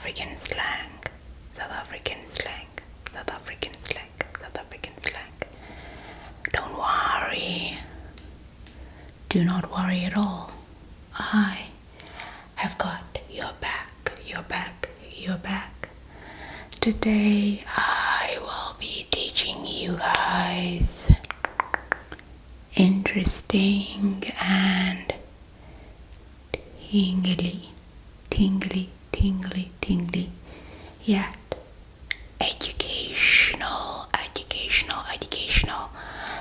African slang, South African slang, South African slang, South African slang. Don't worry. Do not worry at all. I have got your back, your back, your back. Today I will be teaching you guys interesting and tingly, yet educational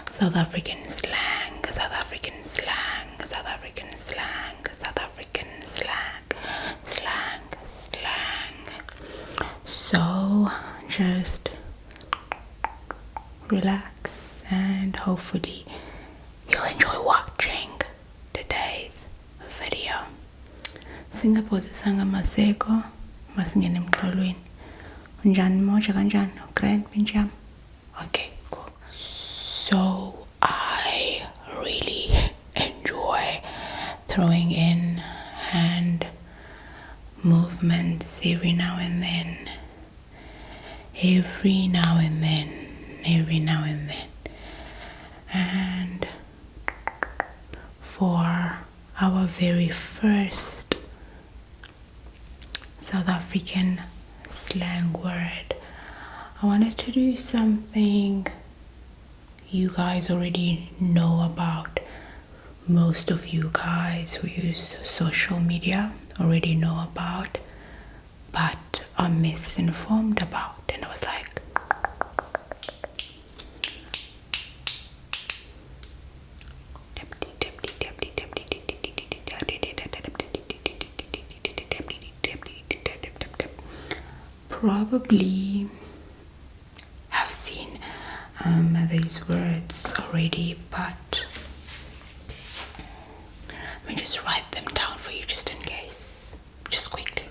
South African slang, South African slang, South African slang, South African slang. So just relax and hopefully you'll enjoy watching today's video. Singaphozisanga maseko masingene emxholweni. Unjani moja kanjani? Grand pinjam. Okay, cool. So I really enjoy throwing in hand movements every now and then. And for our very first South African slang word, I wanted to do something you guys already know about. Most of you guys who use social media already know about, but are misinformed about. And I was like, probably have seen these words already, but let me just write them down for you just in case, just quickly.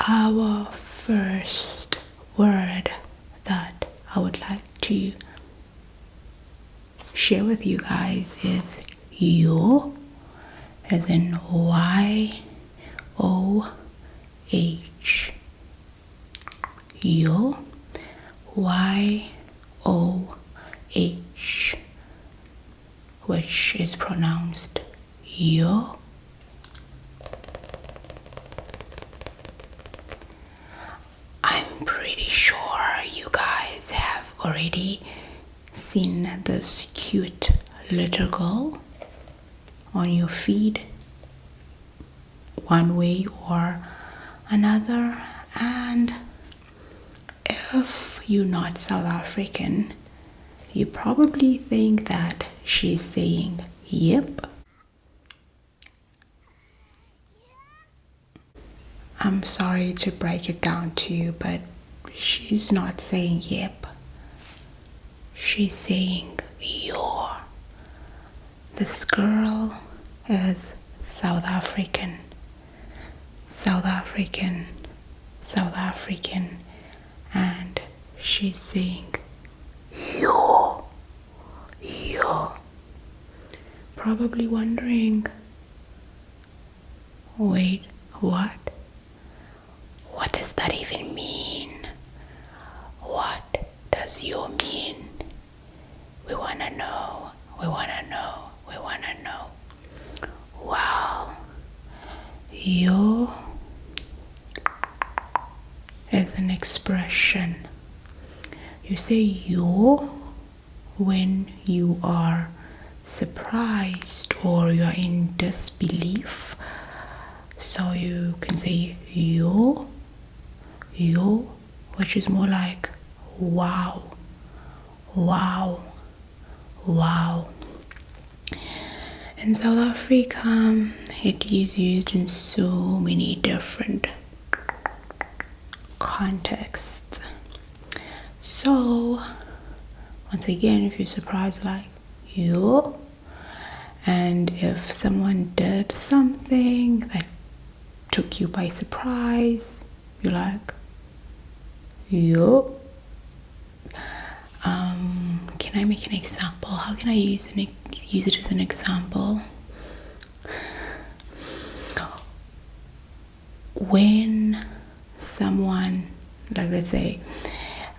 Our first word that I would like to share with you guys is yo, as in Y-O-H. Yo, Y-O-H, which is pronounced yo. Pretty sure you guys have already seen this cute little girl on your feed one way or another, and if you're not South African, you probably think that she's saying yep. I'm sorry to break it down to you, but she's not saying yep. She's saying you're. This girl is South African, and she's saying you're. Probably wondering, wait, what? What does that even mean? What does yo mean? We wanna know. Well, yo is an expression. You say yo when you are surprised or you are in disbelief. So you can say yo, which is more like wow, wow, wow. In South Africa, it is used in so many different contexts. So, once again, if you're surprised, like, yo, and if someone did something that took you by surprise, you're like, yo. Can I make an example? How can I use it as an example? When someone, like, let's say,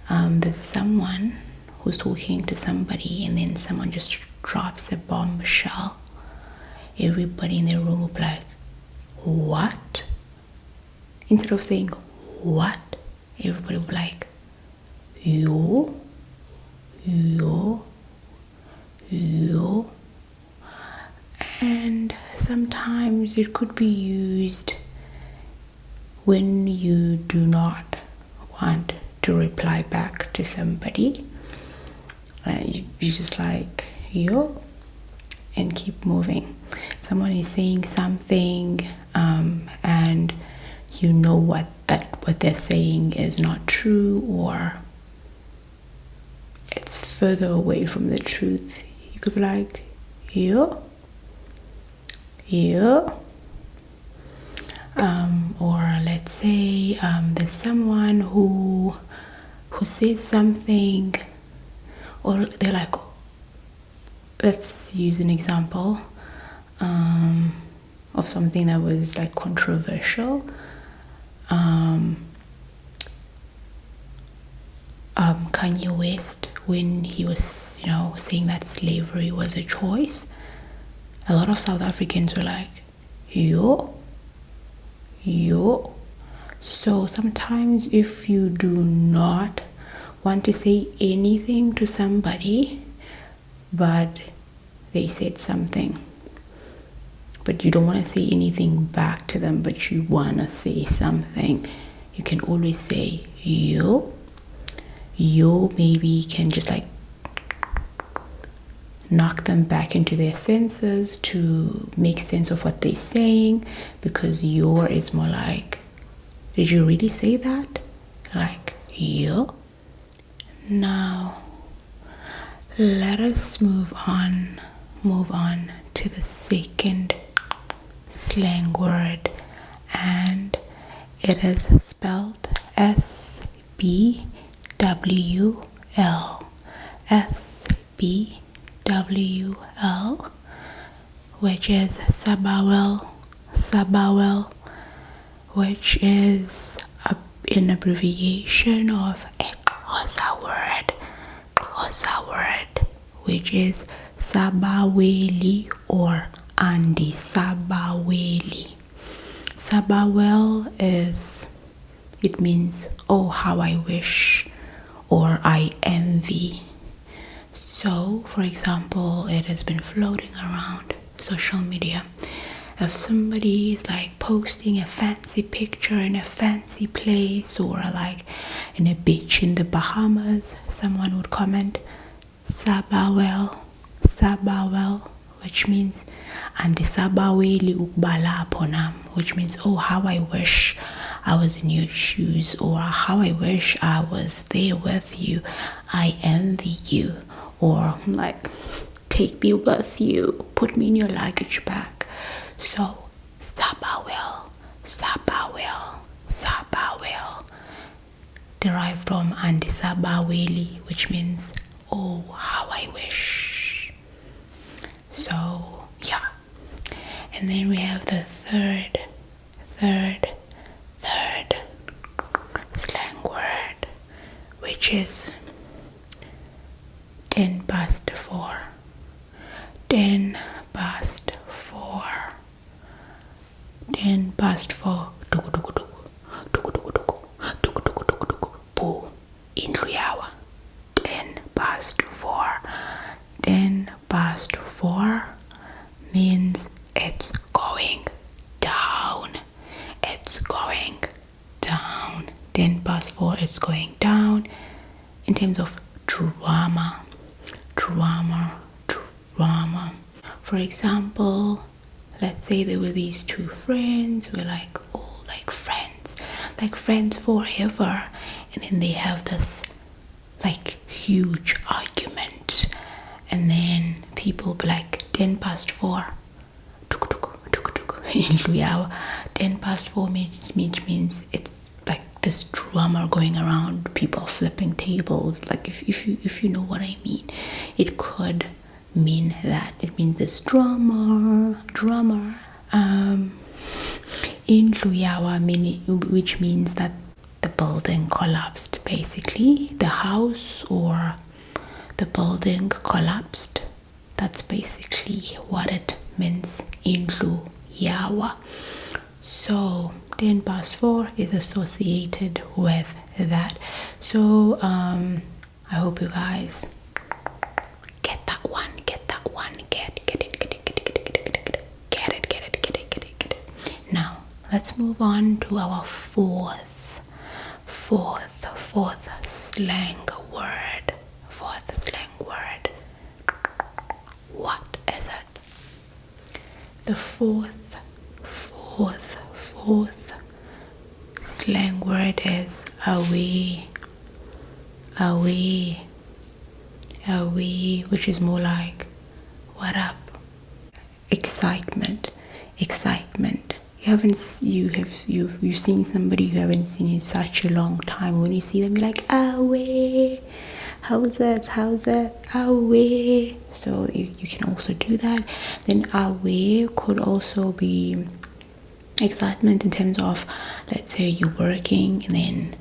there's someone who's talking to somebody, and then someone just drops a bombshell, everybody in the room will be like, what? Instead of saying what, everybody will be like, yo. And sometimes it could be used when you do not want to reply back to somebody. You just like, yo, and keep moving. Someone is saying something, and you know what they're saying is not true, or it's further away from the truth. You could be like, yo. Or let's say there's someone who says something, or they're like, let's use an example of something that was like controversial. Kanye West, when he was, saying that slavery was a choice, a lot of South Africans were like, yo. So sometimes if you do not want to say anything to somebody, but they said something, but you don't want to say anything back to them, but you want to say something, you can always say yo. Maybe can just like knock them back into their senses to make sense of what they're saying, because your is more like, did you really say that? Like, yo. Now let us move on to the second slang word, and it is spelled SBWL. SBWL, which is SBWL, which is an abbreviation of a Xhosa word, which is Sabaweli or Andi Sabaweli. Sabawel it means, oh, how I wish, or I envy. So, for example, it has been floating around social media. If somebody is like posting a fancy picture in a fancy place, or like in a beach in the Bahamas, someone would comment Sabawel, which means andisabaweli ukuba lapho nam, which means, oh, how I wish I was in your shoes, or how I wish I was there with you, I envy you, or like, take me with you, put me in your luggage bag. So Sabawel derived from andisabaweli, which means, oh, how I wish. So yeah, and then we have the third slang word, which is 10 past 4. 10 past 4. 10 past 4. Boo. Indlu yawa. 10 past 4. 10 past 4 means it's going down. It's going down. 10 past 4, it's going down. in terms of drama. For example, let's say there were these two friends who were like friends forever, and then they have this like huge argument, and then people be like 10 past 4 indlu yawa. 10 past 4 which means it's like this drama going around, people flipping tables. Like if you know what I mean, it could mean that. It means this drama indlu yawa, which means that the building collapsed. Basically the house or the building collapsed. That's basically what it means, indlu yawa. So 10 past 4 is associated with that. So I hope you guys get that one, get it. Now let's move on to our fourth slang word. What is it? The fourth slang word is away, which is more like what up. Excitement. You've seen somebody you haven't seen in such a long time. When you see them, you're like, away, how's it, away. So you can also do that. Then away could also be excitement in terms of, let's say you're working and then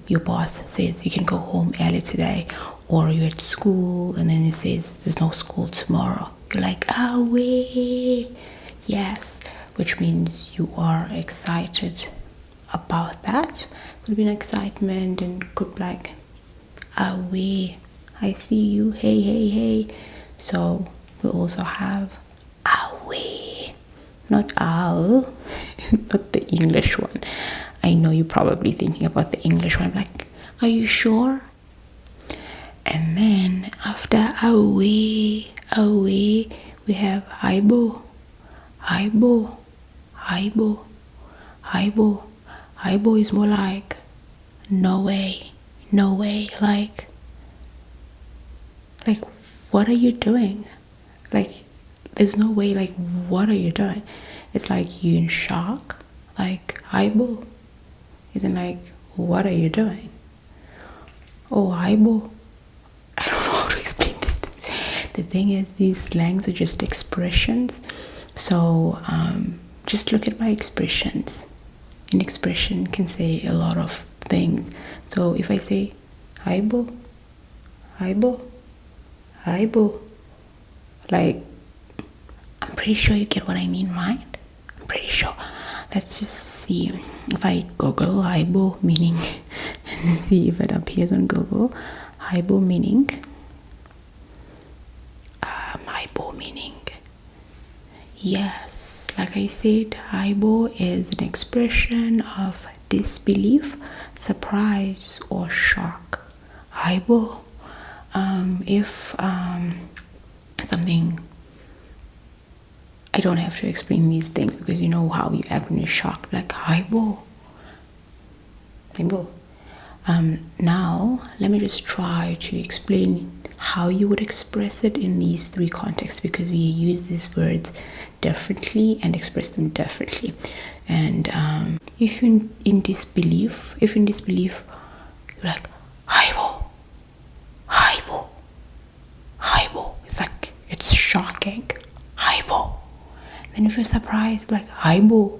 your boss says you can go home early today, or you're at school and then it says there's no school tomorrow. You're like, away. Yes, which means you are excited about that. Could be an excitement and could be like, away, I see you, hey. So we also have away, not ow, but the English one. I know you're probably thinking about the English one. I'm like, are you sure? And then after away, we have Haibo. Haibo is more like no way, like what are you doing? Like there's no way, like what are you doing? It's like you in shock. Like Haibo isn't like what are you doing? Oh, Haibo, I don't know how to explain this. The thing is, these slangs are just expressions. So just look at my expressions. An expression can say a lot of things. So if I say Haibo, like I'm pretty sure you get what I mean, right? I'm pretty sure. Let's just see if I Google Haibo meaning and see if it appears on Google. Haibo meaning yes, like I said, Haibo is an expression of disbelief, surprise, or shock. Haibo, if something, I don't have to explain these things because you know how you act when you're shocked, like Haibo. Now let me just try to explain how you would express it in these three contexts, because we use these words differently and express them differently. And if you're in disbelief, you're like Haibo. It's like it's shocking. Haibo. Then if you're surprised, like Haibo.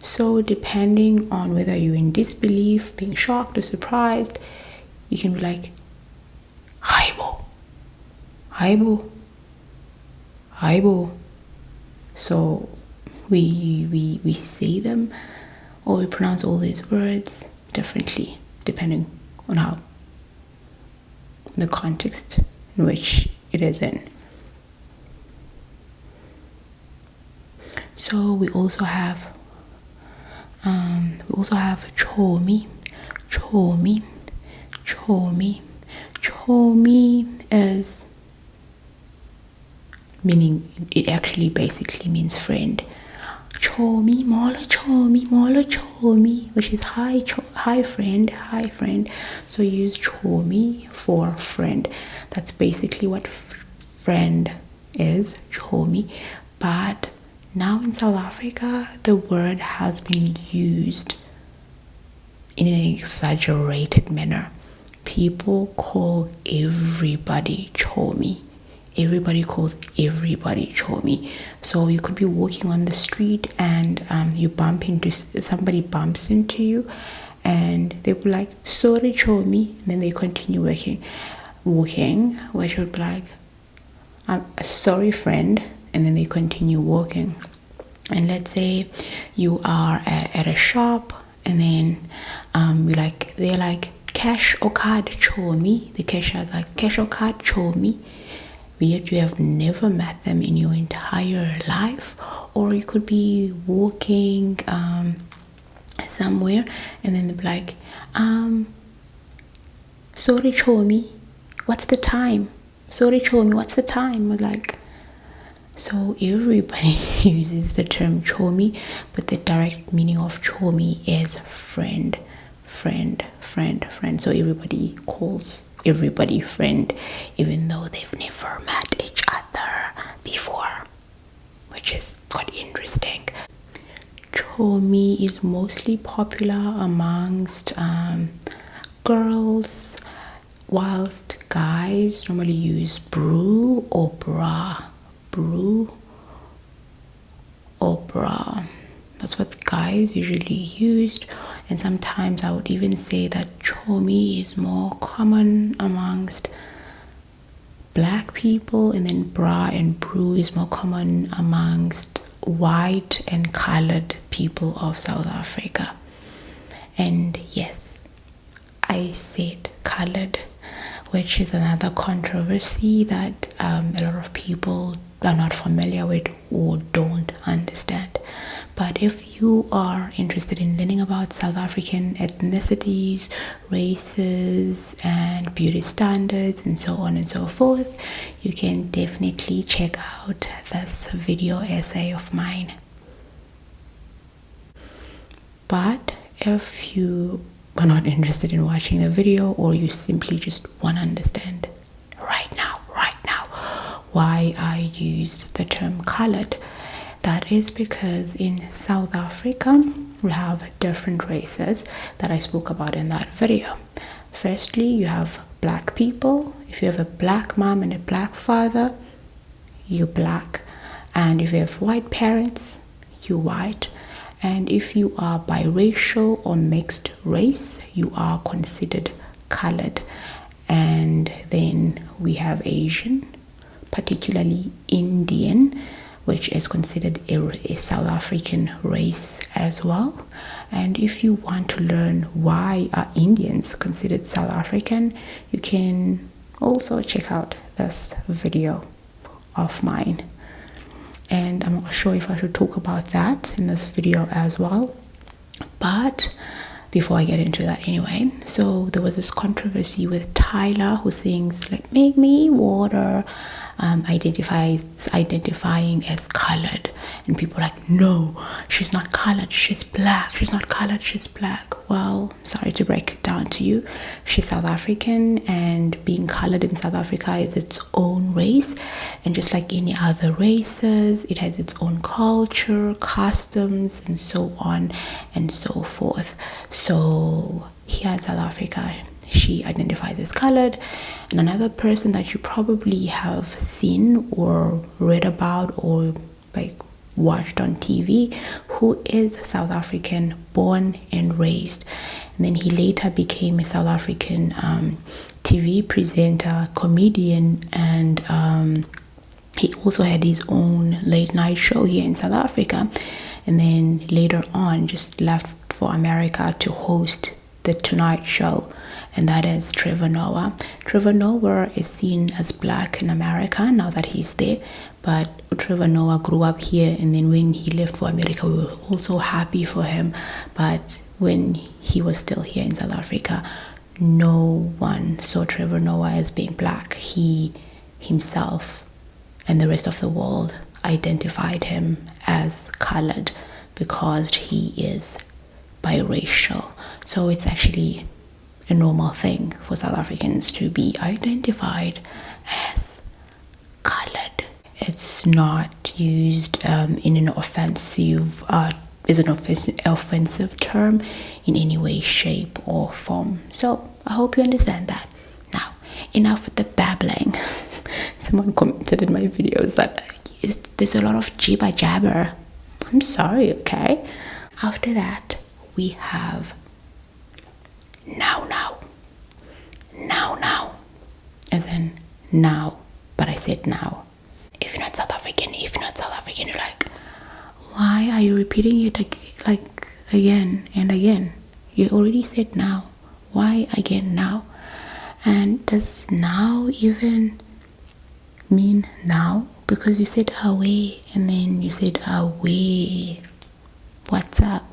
So depending on whether you're in disbelief, being shocked or surprised, you can be like Haibo. So we say them, or we pronounce all these words differently depending on how the context in which it is in. So we also have Tshomi. Tshomi. Tshomi is meaning, it actually basically means friend. Tshomi, molo Tshomi, which is hi friend. So you use Tshomi for friend. That's basically what friend is, Tshomi. But now in South Africa, the word has been used in an exaggerated manner. People call everybody Tshomi. Everybody calls everybody Tshomi. So you could be walking on the street and you bump into somebody, bumps into you, and they will be like, sorry Tshomi, and then they continue walking, which would be like, sorry friend, and then they continue walking. And let's say you are at a shop, and then they're like, cash or card Tshomi. The cashier is like, cash or card Tshomi. Yet you have never met them in your entire life. Or you could be walking somewhere, and then they'll be like, sorry Tshomi, what's the time? Sorry Tshomi, what's the time? Like, so everybody uses the term Tshomi, but the direct meaning of Tshomi is friend. So everybody calls everybody friend, even though they've never met each other before, which is quite interesting. Tshomi is mostly popular amongst girls, whilst guys normally use brew or bra. That's what guys usually used. And sometimes I would even say that Tshomi is more common amongst black people, and then bra and brew is more common amongst white and colored people of South Africa. And yes, I said colored, which is another controversy that a lot of people are not familiar with or don't understand. But if you are interested in learning about South African ethnicities, races, and beauty standards, and so on and so forth, you can definitely check out this video essay of mine. But if you are not interested in watching the video, or you simply just want to understand right now why I used the term colored, that is because in South Africa we have different races that I spoke about in that video. Firstly, you have black people. If you have a black mom and a black father, you're black. And if you have white parents, you're white. And if you are biracial or mixed race, you are considered colored. And then we have Asian, particularly Indian, which is considered a South African race as well. And if you want to learn why are Indians considered South African, you can also check out this video of mine. And I'm not sure if I should talk about that in this video as well, but before I get into that anyway, so there was this controversy with Tyler, who sings like "Make Me Water," identifying as colored, and people are like, no, she's not colored, she's black. She's not colored, she's black. Well, sorry to break it down to you, she's South African, and being colored in South Africa is its own race, and just like any other races, it has its own culture, customs, and so on and so forth. So here in South Africa, she identifies as colored. And another person that you probably have seen or read about or like watched on TV, who is South African, born and raised, and then he later became a South African TV presenter, comedian, and he also had his own late night show here in South Africa, and then later on just left for America to host the Tonight Show, and that is Trevor Noah. Trevor Noah is seen as black in America now that he's there, but Trevor Noah grew up here, and then when he left for America, we were also happy for him. But when he was still here in South Africa, no one saw Trevor Noah as being black. He himself and the rest of the world identified him as colored because he is biracial. So it's actually a normal thing for South Africans to be identified as colored. It's not used in an offensive term in any way, shape or form. So I hope you understand that. Now, enough with the babbling. Someone commented in my videos that there's a lot of jibber jabber. I'm sorry, okay? After that, we have now. As in now, but I said now. If you're not South African, you're like, why are you repeating it again and again? You already said now. Why again now? And does now even mean now? Because you said away and then you said away. What's up?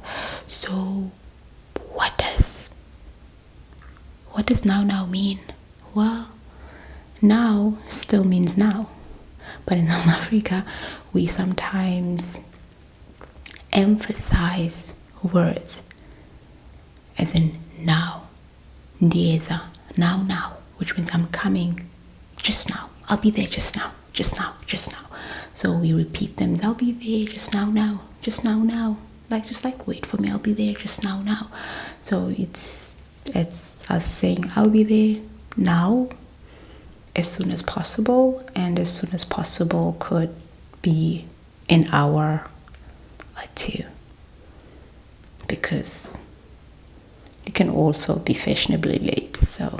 So what does now mean? Well, now still means now, but in South Africa we sometimes emphasize words as in now, ndieza, now, which means I'm coming just now, I'll be there just now. So we repeat them. I'll be there just now, just now. Like wait for me, I'll be there just now. So it's us saying I'll be there now as soon as possible, and as soon as possible could be an hour or two, because you can also be fashionably late. So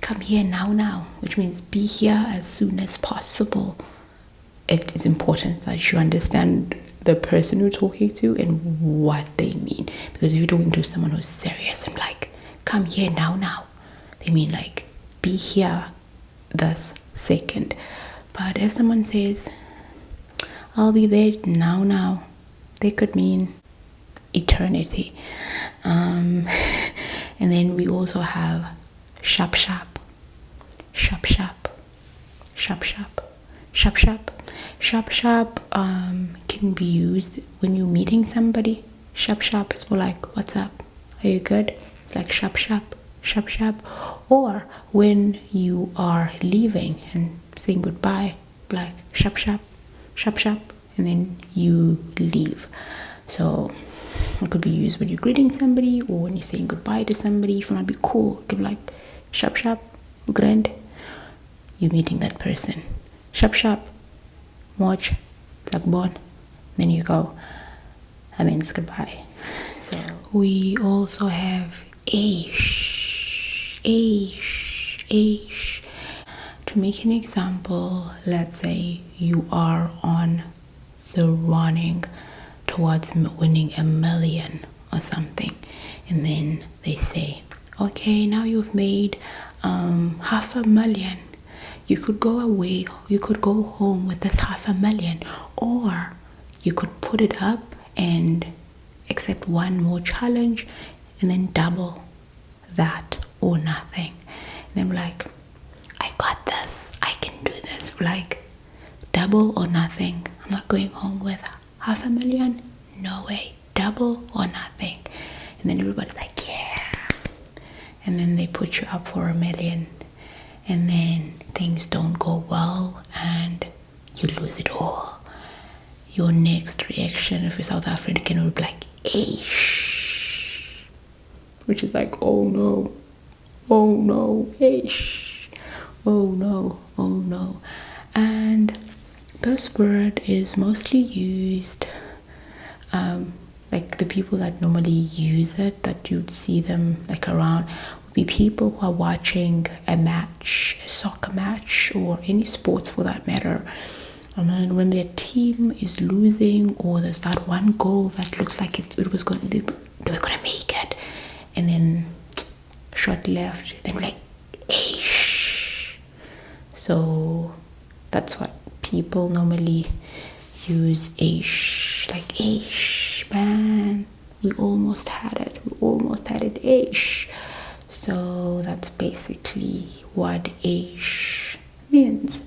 come here now, which means be here as soon as possible. It is important that you understand the person you're talking to and what they mean, because if you're talking to someone who's serious and like come here now, they mean like be here this second. But if someone says I'll be there now, they could mean eternity. And then we also have sharp. Can be used when you're meeting somebody. Sharp is more like, what's up? Are you good? It's like sharp. Or when you are leaving and saying goodbye, like sharp, and then you leave. So it could be used when you're greeting somebody or when you're saying goodbye to somebody. If you want to be cool, it could be like sharp, grand. You're meeting that person. Sharp, watch, like bon. Then you go. That means goodbye. So we also have Eish. To make an example, let's say you are on the running towards winning 1 million or something, and then they say, okay, now you've made 500,000. You could go away, you could go home with this 500,000, or you could put it up and accept one more challenge and then double that or nothing. And I'm like, I got this, I can do this. Like double or nothing. I'm not going home with 500,000. No way. Double or nothing. And then everybody's like, yeah. And then they put you up for 1 million, and then things don't go well and you lose it all. Your next reaction, if you're South African, will be like Eish, which is like, oh no, Eish, oh no. And this word is mostly used, like the people that normally use it, that you'd see them like around, would be people who are watching a match, a soccer match, or any sports for that matter. And then when their team is losing, or there's that one goal that looks like they were going to make it, and then shot left, then like Eish. So that's what people normally use, Eish, like Eish, man, we almost had it, Eish. So that's basically what Aish means.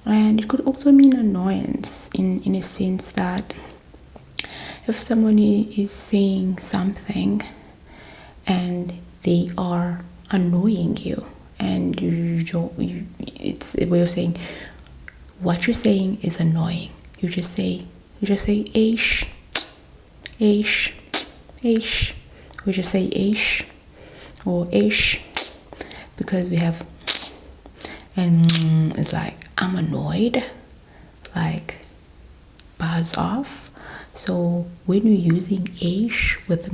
And it could also mean annoyance in a sense that if someone is saying something and they are annoying you, and it's a way of saying what you're saying is annoying. You just say Aish, Aish, Aish. We just say Aish or Aish because we have, and it's like I'm annoyed, like buzz off. So when you're using Aish with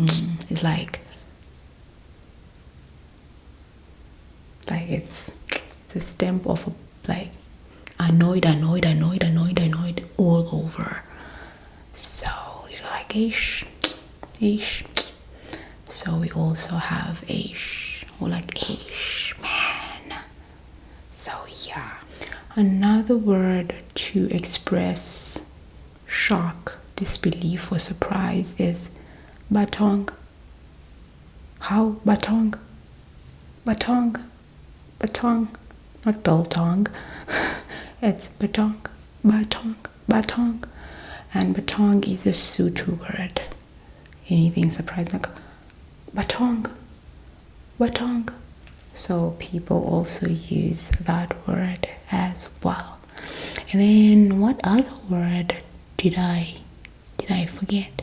it's like it's a stamp of like annoyed all over. So you like Aish, Aish. So we also have Aish, or like Aish, man. So yeah. Another word to express shock, disbelief, or surprise is Bathong. How? Bathong. Bathong. Bathong. Not biltong. It's Bathong. Bathong. Bathong. And Bathong is a Sotho word. Anything surprising, like Bathong. Bathong. So people also use that word as well. And then what other word did I forget?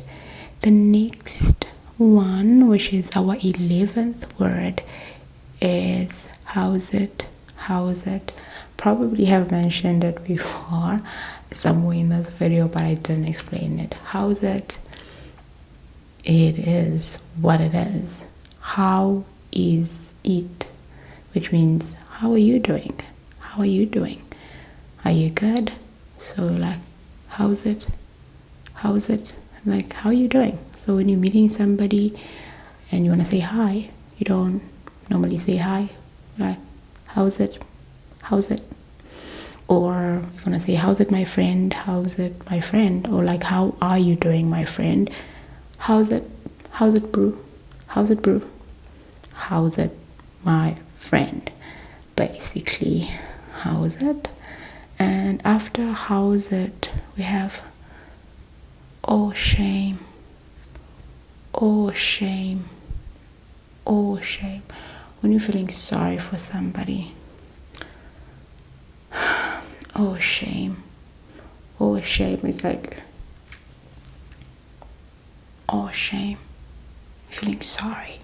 The next one, which is our 11th word, is Howzit. Howzit. Probably have mentioned it before somewhere in this video, but I didn't explain it. Howzit. It is what it is. How is it? Which means, how are you doing? How are you doing? Are you good? So like, how's it? How's it? Like, how are you doing? So when you're meeting somebody and you want to say hi, you don't normally say hi. Like, how's it? How's it? Or if you want to say, how's it, my friend? How's it, my friend? Or like, how are you doing, my friend? How's it? How's it, bro? How's it, bro? How's it, my friend? Basically, how's it? And after how's it, we have oh shame, oh shame, oh shame. When you're feeling sorry for somebody, oh shame, oh shame. It's like oh shame, feeling sorry.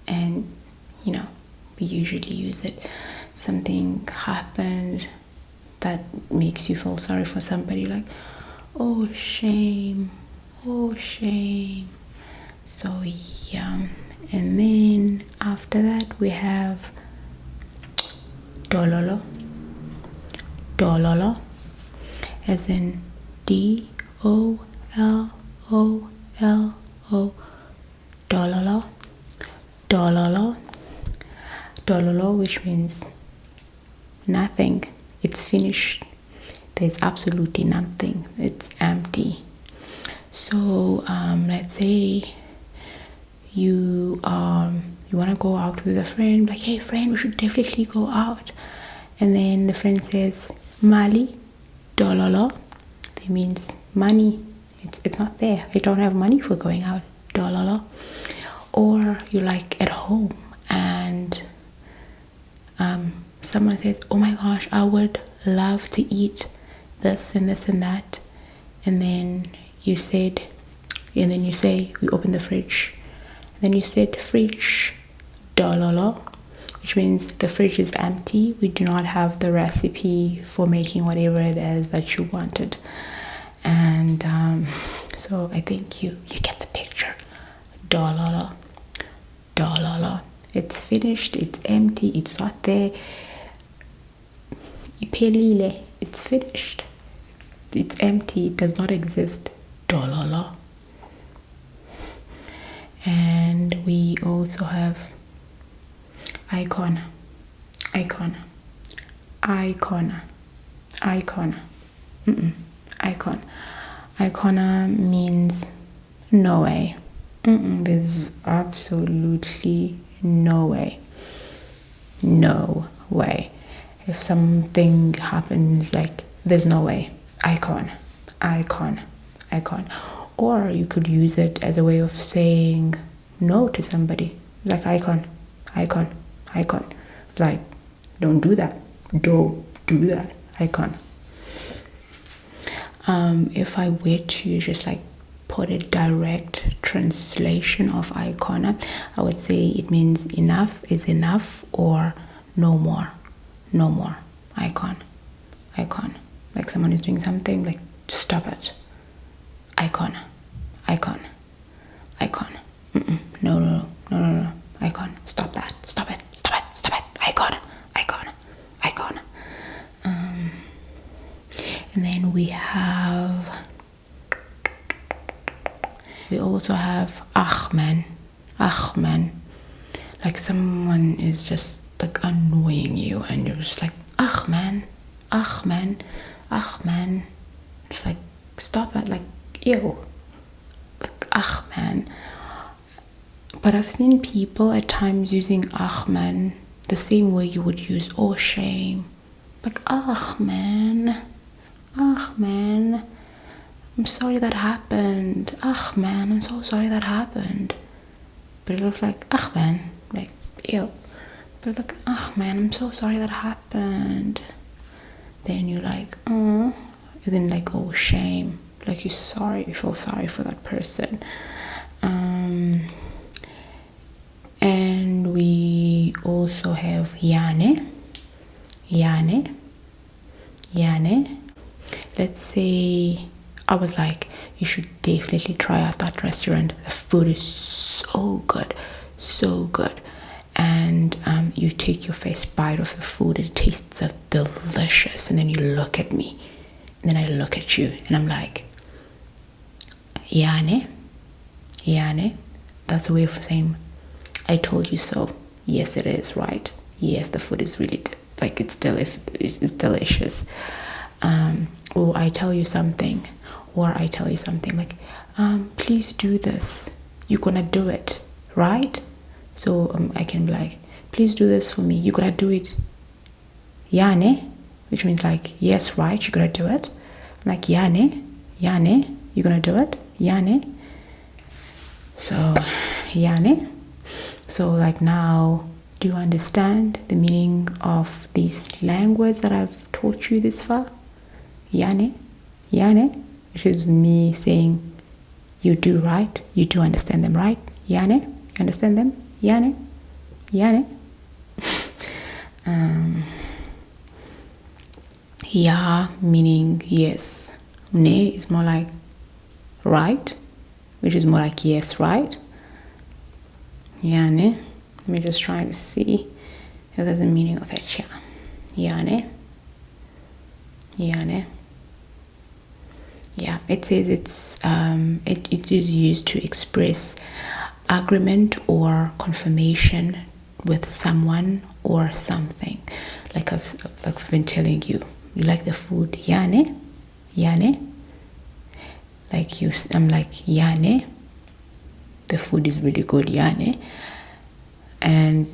And you know, we usually use it. Something happened that makes you feel sorry for somebody, like oh shame, oh shame. So yeah. And then after that we have Dololo. Dololo, as in DOLOLO. Dololo. Dololo. Dololo, which means nothing. It's finished. There's absolutely nothing. It's empty. So let's say you want to go out with a friend, like, hey friend, we should definitely go out. And then the friend says Mali Dololo. That means money. It's not there. I don't have money for going out. Dololo. Or you're like at home and someone says, oh my gosh, I would love to eat this and this and that. And then you say, we open the fridge. And then you said fridge Dololo, which means the fridge is empty. We do not have the recipe for making whatever it is that you wanted. And so I think you get the picture. Dololo. Dololo. It's finished, it's empty, it's not there. Iphelile. It's finished. It's empty, it does not exist. Dololo. And we also have Aikhona. Aikhona. Aikhona. Aikhona. Aikhona. Aikhona means no way. There's absolutely No way. No way. If something happens, like, there's no way. Icon. Or you could use it as a way of saying no to somebody. Like icon. Like, don't do that. Don't do that. Icon. If I were to just like put a direct translation of Aikhona, I would say it means enough is enough, or no more. Icon. Like someone is doing something, like, stop it. Aikhona. No. Icon. Stop that. Stop it. Aikhona. And then we also have Achmen. Like someone is just like annoying you and you're just like, Achmen. It's like, stop it, like, ew. Like, Achmen. But I've seen people at times using Achmen the same way you would use oh shame. Like, Achmen, I'm sorry that happened. Man, I'm so sorry that happened. But it looks like, man, like, ew. But like, man, I'm so sorry that happened. Then you're like, oh, and then like, oh, shame. Like, you feel sorry for that person. And we also have Yane. Let's say I was like, you should definitely try out that restaurant. The food is so good. And you take your first bite of the food, it tastes so delicious. And then you look at me, and then I look at you, and I'm like, Yane. That's a way of saying, I told you so. Yes, it is, right? Yes, the food is really like, it's delicious. Or I tell you something, like, please do this. You're gonna do it, right? So I can be like, please do this for me. You're gonna do it. Yane, which means like, yes, right, you're gonna do it. I'm like, Yane, you're gonna do it. Yane. So, Yane. So like, now, do you understand the meaning of these languages that I've taught you this far? Yane, which is me saying, you do, right? You do understand them, right? Yane, you understand them? Yane. Ya meaning yes. Ne is more like right, which is more like yes, right? Yane. Let me just try to see if there's a meaning of it here. Yane. Yeah, it says it is used to express agreement or confirmation with someone or something. Like I've been telling you, you like the food, Yane. Like you, I'm like, Yane. The food is really good, Yane. And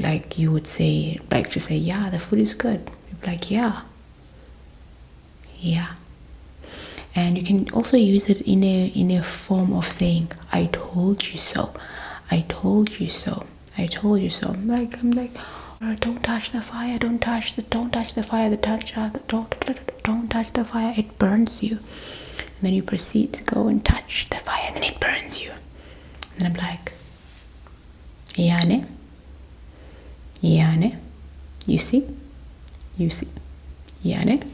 like you would say, like to say, yeah, the food is good. You'd be like, yeah. And you can also use it in a form of saying, I told you so. Like I'm like, don't touch the fire, don't touch the fire, don't touch the fire, it burns you. And then you proceed to go and touch the fire, and then it burns you. And I'm like, Yane. You see, Yane.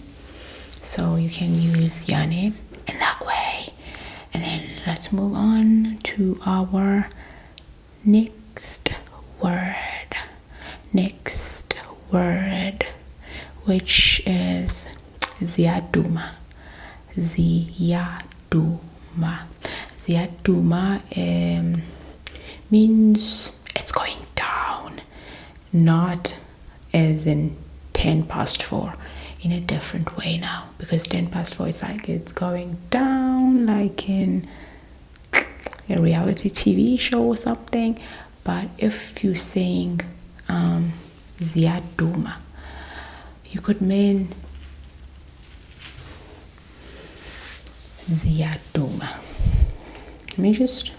So you can use Yane in that way. And then let's move on to our next word, which is Ziyaduma. Ziyaduma means it's going down, not as in 4:10, in a different way now, because 4:10 is like it's going down, like in a reality TV show or something. But if you're saying Ziyaduma, you could mean Ziyaduma. Let me just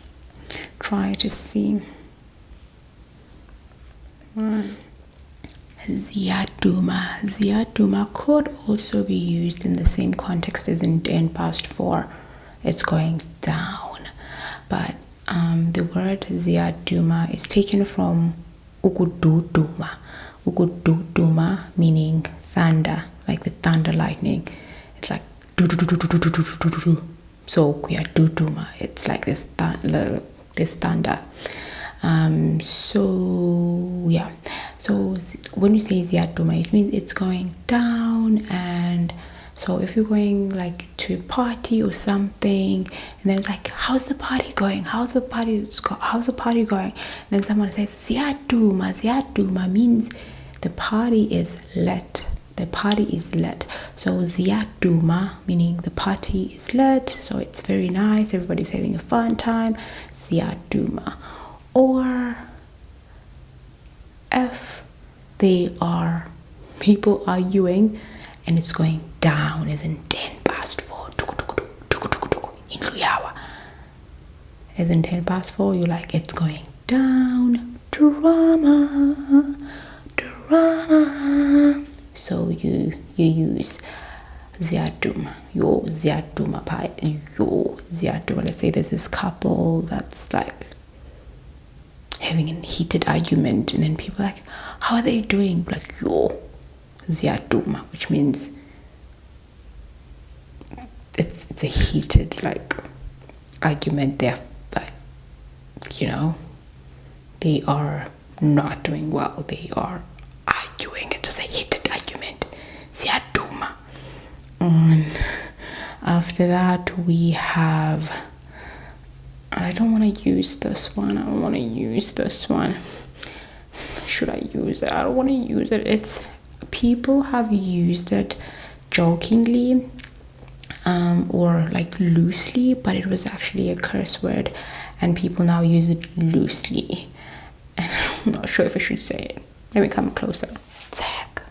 try to see. Ziyaduma. Ziyaduma could also be used in the same context as in past 4. It's going down. But the word Ziyaduma is taken from ukududuma. Ukududuma meaning thunder, like the thunder lightning. It's like do do do do do do do do do do. So kuyaduduma. It's like this thunder. So yeah. So when you say Ziyaduma, it means it's going down. And so if you're going like to a party or something, and then it's like, how's the party going? How's the party going? And then someone says Ziyaduma. Ziyaduma means the party is lit. The party is lit. So Ziyaduma meaning the party is lit. So it's very nice. Everybody's having a fun time. Ziyaduma. Or if they are people arguing and it's going down, as in 10 past 4, as in 10 past 4, you're like, it's going down, drama. So you use Ziyaduma, your Ziyaduma. Let's say there's this couple that's like having a heated argument, and then people are like, how are they doing? Like, yo Ziyaduma, which means it's a heated like argument. They're like, they are not doing well. They are arguing. It was a heated argument. Ziyaduma. And after that we have, I don't want to use this one. Should I use it? I don't want to use it. It's, people have used it jokingly or like loosely, but it was actually a curse word, and people now use it loosely. And I'm not sure if I should say it. Let me come closer. Tag.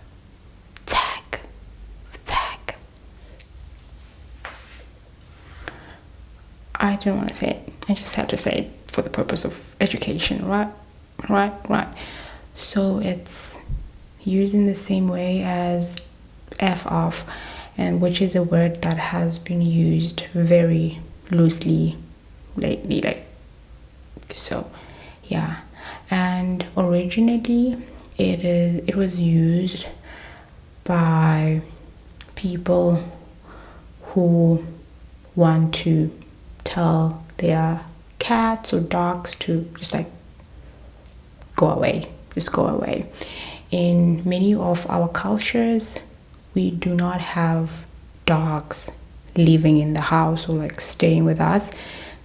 I didn't want to say it. I just had to say it for the purpose of education, right? So it's used in the same way as F off, and which is a word that has been used very loosely lately, like so. Yeah. And originally it was used by people who want to tell their cats or dogs to just like go away. In many of our cultures, we do not have dogs living in the house or like staying with us.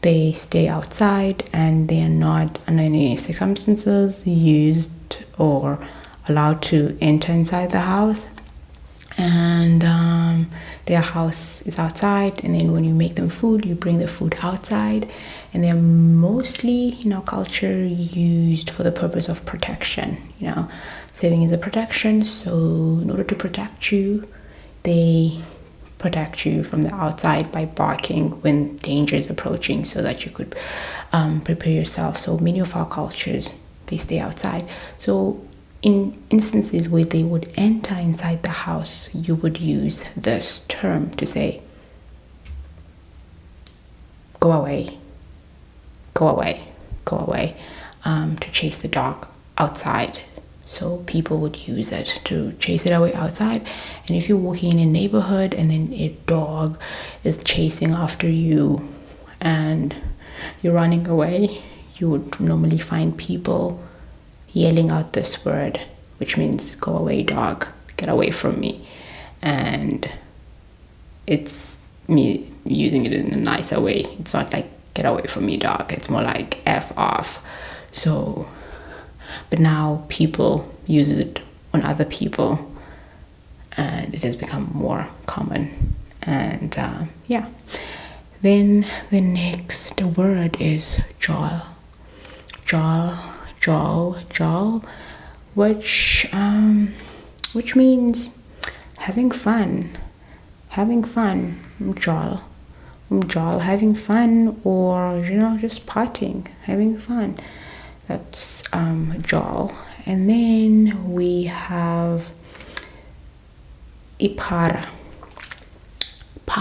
They stay outside, and they are not under any circumstances used or allowed to enter inside the house. And their house is outside, and then when you make them food, you bring the food outside, and they're mostly in our culture used for the purpose of protection. Saving is a protection. So in order to protect you, they protect you from the outside by barking when danger is approaching, so that you could prepare yourself. So many of our cultures, they stay outside. So in instances where they would enter inside the house, you would use this term to say, go away, to chase the dog outside. So people would use it to chase it away outside. And if you're walking in a neighborhood and then a dog is chasing after you and you're running away, you would normally find people yelling out this word, which means go away, dog, get away from me. And it's me using it in a nicer way. It's not like get away from me, dog. It's more like F off. So, but now people use it on other people, and it has become more common. And yeah. Then the next word is jol. Jol jol, which means having fun, jol, having fun, or just partying, having fun. That's jol. And then we have iPhara, para.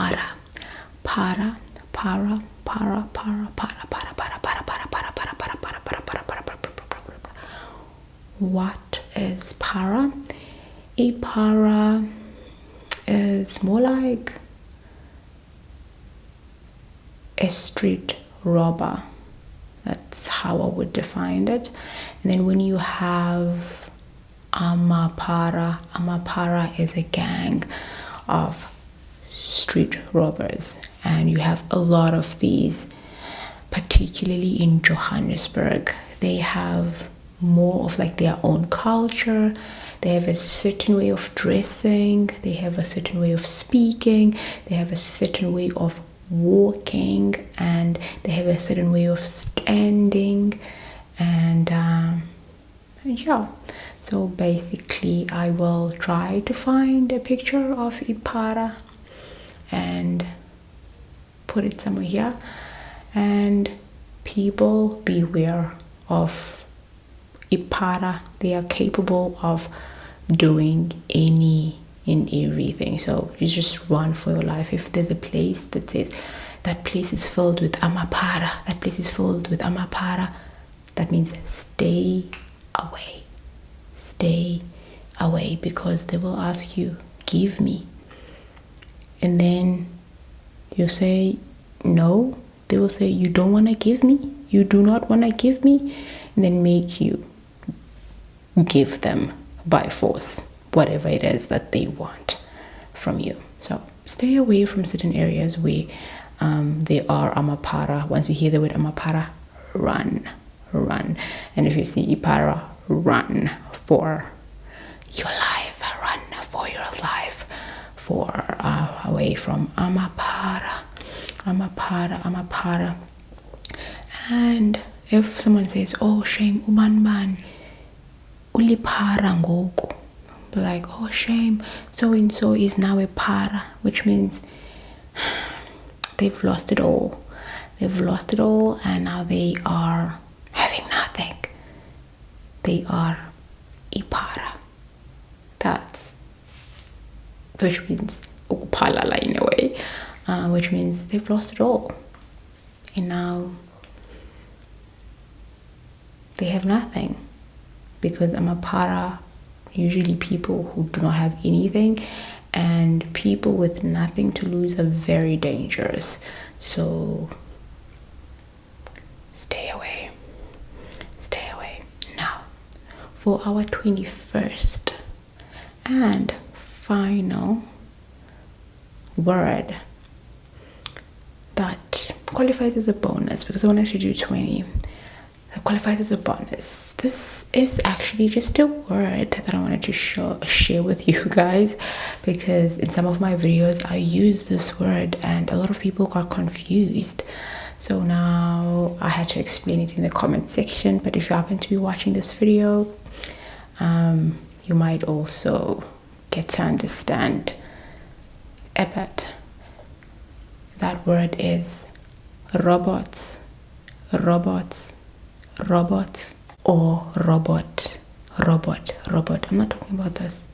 What is para? iPhara is more like a street robber. That's how I would define it. And then when you have Amapara is a gang of street robbers, and you have a lot of these, particularly in Johannesburg. They have more of like their own culture. They have a certain way of dressing, they have a certain way of speaking, they have a certain way of walking, and they have a certain way of standing, and yeah. So basically I will try to find a picture of iPhara and put it somewhere here, and people beware of iPhara. They are capable of doing any and everything, so you just run for your life. If there's a place that says that place is filled with Amapara, that place is filled with Amapara, that means stay away, because they will ask you, give me, and then you say no. They will say, you don't want to give me, you do not want to give me, and then make you give them by force whatever it is that they want from you. So stay away from certain areas where they are Amapara. Once you hear the word Amapara, run. And if you see iPhara, run for your life, away from Amapara. And if someone says, oh shame, umanman uliphara ngoku, be like, oh shame, so and so is now a para, which means they've lost it all, and now they are having nothing. They are iPhara. That's, which means ukuphalala in a way, which means they've lost it all, and now they have nothing. Because Amapara, usually people who do not have anything, and people with nothing to lose are very dangerous. So stay away. Now, for our 21st and final word that qualifies as a bonus, because I wanted to do 20, that qualifies as a bonus. This is actually just a word that I wanted to share with you guys, because in some of my videos I use this word and a lot of people got confused. So now I had to explain it in the comment section. But if you happen to be watching this video, you might also get to understand a bit. That word is robots, or robot. I'm not talking about this.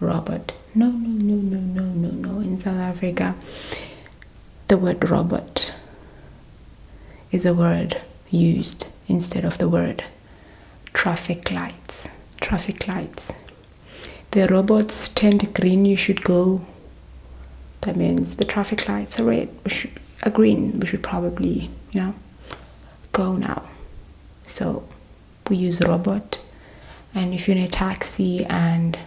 Robot. No. In South Africa, the word robot is a word used instead of the word traffic lights. The robots turned green, you should go. That means the traffic lights are red, green. We should probably, go now. So we use robot. And if you're in a taxi and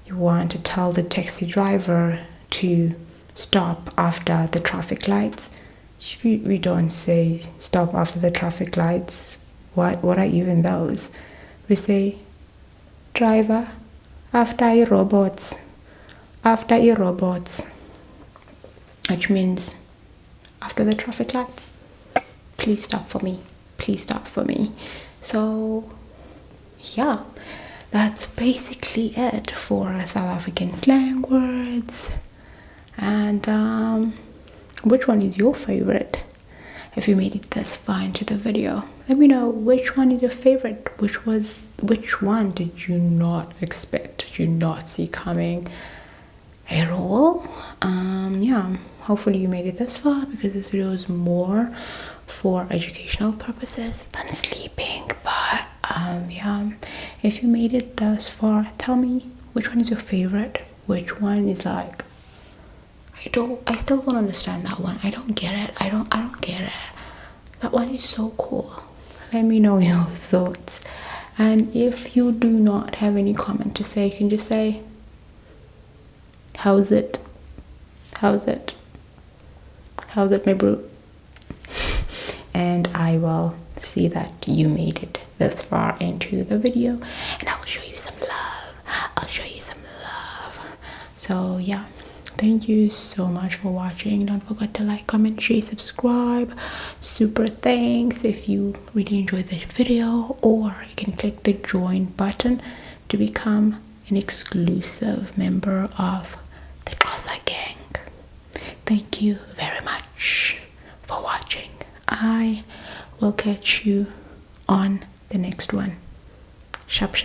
you want to tell the taxi driver to stop after the traffic lights, we don't say stop after the traffic lights. What are even those? We say driver, after a robots, which means after the traffic lights, please stop for me. please stop for me. So yeah, that's basically it for South African slang words. And which one is your favorite? If you made it this far into the video, let me know which one is your favorite. Which one did you not expect, did you not see coming at all? Yeah, hopefully you made it this far, because this video is more for educational purposes than sleeping. But yeah, if you made it thus far, tell me which one is your favorite, which one is like, I still don't understand that one. I don't get it. I don't get it. That one is so cool. Let me know your thoughts. And if you do not have any comment to say, you can just say, how's it, my bro? And I will see that you made it this far into the video, and I'll show you some love. So yeah, thank you so much for watching. Don't forget to like, comment, share, subscribe. Super thanks if you really enjoyed this video, or you can click the join button to become an exclusive member of the Xhosa gang. Thank you very much for watching. I will catch you on the next one. Sharp.